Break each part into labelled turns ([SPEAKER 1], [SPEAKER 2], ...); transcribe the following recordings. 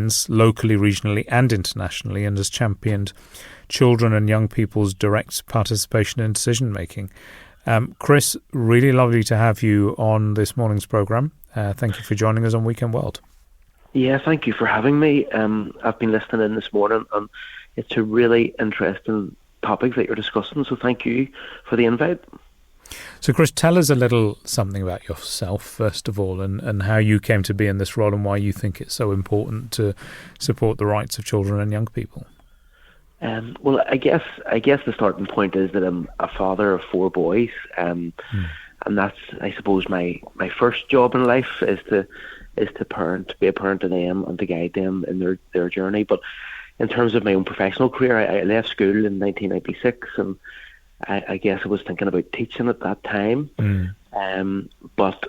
[SPEAKER 1] campaigns locally, regionally and internationally, and has championed children and young people's direct participation in decision making. Chris, really lovely to have you on this morning's programme. Thank you for joining us on Weekend World.
[SPEAKER 2] Yeah, thank you for having me. I've been listening in this morning, and it's a really interesting topic that you're discussing, so thank you for the invite.
[SPEAKER 1] So, Chris, tell us a little something about yourself, first of all, and how you came to be in this role and why you think it's so important to support the rights of children and young people.
[SPEAKER 2] Well, I guess the starting point is that I'm a father of 4 boys, and that's, I suppose, my first job in life is to be a parent to them and to guide them in their journey. But in terms of my own professional career, I left school in 1996, and I guess I was thinking about teaching at that time. But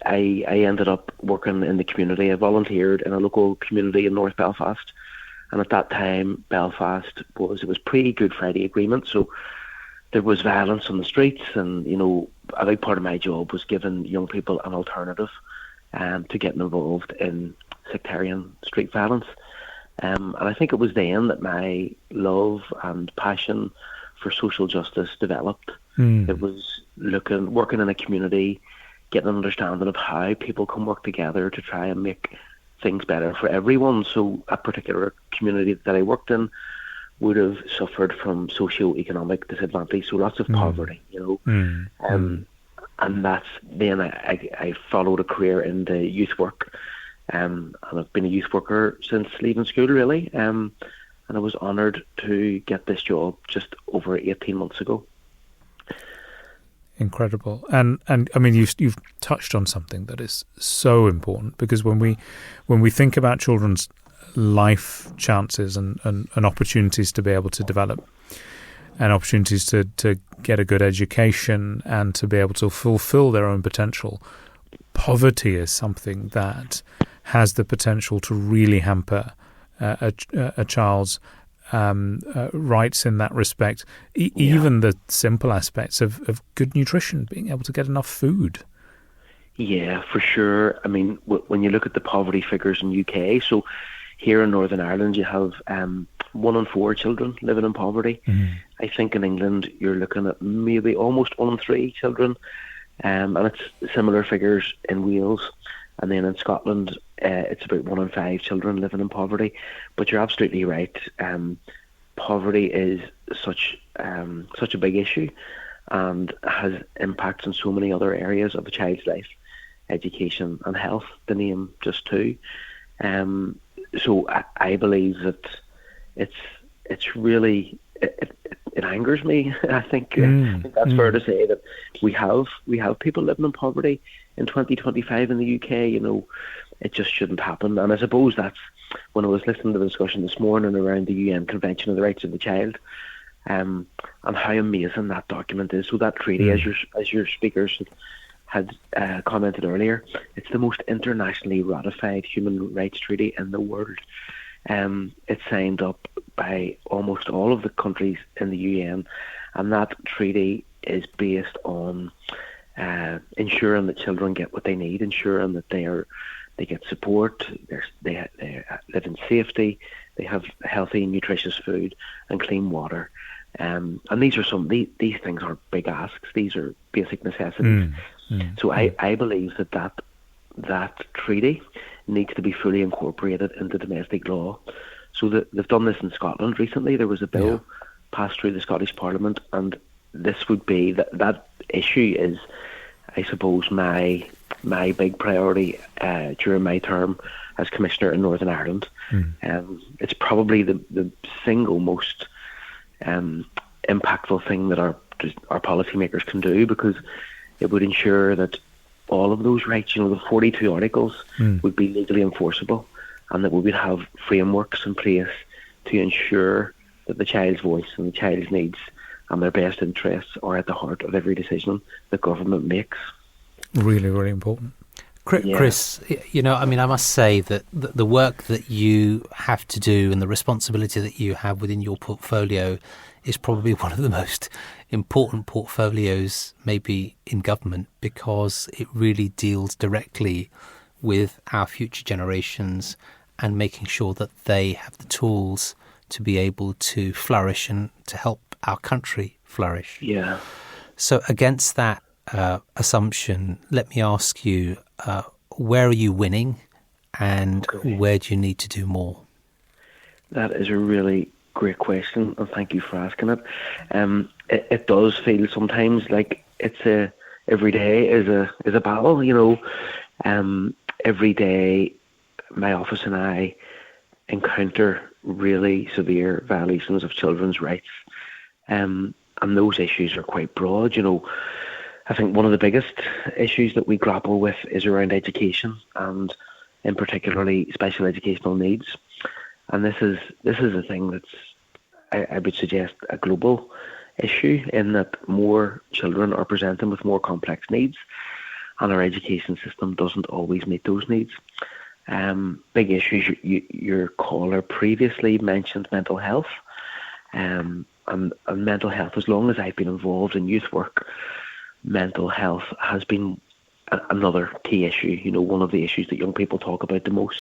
[SPEAKER 2] I ended up working in the community. I volunteered in a local community in North Belfast. And at that time, Belfast was pre-Good Friday Agreement, so there was violence on the streets, and a big part of my job was giving young people an alternative to getting involved in sectarian street violence. And I think it was then that my love and passion for social justice developed. It was working in a community, getting an understanding of how people can work together to try and make things better for everyone. So a particular community that I worked in would have suffered from socio-economic disadvantage, so lots of poverty, and that's then I followed a career in the youth work, and I've been a youth worker since leaving school, really, and I was honoured to get this job just over 18 months ago.
[SPEAKER 1] Incredible. And I mean, you've touched on something that is so important, because when we think about children's life chances and opportunities to be able to develop, and opportunities to get a good education and to be able to fulfill their own potential, poverty is something that has the potential to really hamper a child's rights in that respect. Even the simple aspects of good nutrition, being able to get enough food.
[SPEAKER 2] Yeah, for sure. I mean, when you look at the poverty figures in UK, so here in Northern Ireland you have 1 in 4 children living in poverty. I think in England you're looking at maybe almost 1 in 3 children, and it's similar figures in Wales. And then in Scotland, it's about 1 in 5 children living in poverty. But you're absolutely right. Poverty is such a big issue, and has impacts on so many other areas of a child's life, education and health, to name just 2. So I believe that it's really it angers me. I think that's fair to say, that we have people living in poverty in 2025 in the UK. It just shouldn't happen. And I suppose that's when I was listening to the discussion this morning around the UN Convention on the Rights of the Child, and how amazing that document is. So that treaty, as your speakers had commented earlier, it's the most internationally ratified human rights treaty in the world. It's signed up by almost all of the countries in the UN, and that treaty is based on ensuring that children get what they need, ensuring that they get support, they live in safety, they have healthy, nutritious food and clean water. And these things aren't big asks; these are basic necessities. So I believe that treaty needs to be fully incorporated into domestic law. So they've done this in Scotland recently. There was a bill passed through the Scottish Parliament, and this would be that issue is, I suppose, my big priority during my term as Commissioner in Northern Ireland. It's probably the single most impactful thing that our policymakers can do, because it would ensure that all of those rights, the 42 articles, would be legally enforceable, and that we would have frameworks in place to ensure that the child's voice and the child's needs and their best interests are at the heart of every decision the government makes.
[SPEAKER 1] Really, really important.
[SPEAKER 3] Chris, I must say that the work that you have to do and the responsibility that you have within your portfolio is probably one of the most important portfolios maybe in government, because it really deals directly with our future generations and making sure that they have the tools to be able to flourish and to help our country flourish.
[SPEAKER 2] Yeah.
[SPEAKER 3] So against that assumption, let me ask you, where are you winning and where do you need to do more?
[SPEAKER 2] That is a really great question, and thank you for asking it. It does feel sometimes like every day is a battle, you know. Every day my office and I encounter really severe violations of children's rights, and those issues are quite broad, you know. I think one of the biggest issues that we grapple with is around education, and in particularly special educational needs. And this is a thing that's, I would suggest, a global issue, in that more children are presenting with more complex needs, and our education system doesn't always meet those needs. Big issues. Your caller previously mentioned mental health, and mental health. As long as I've been involved in youth work, mental health has been another key issue. You know, one of the issues that young people talk about the most.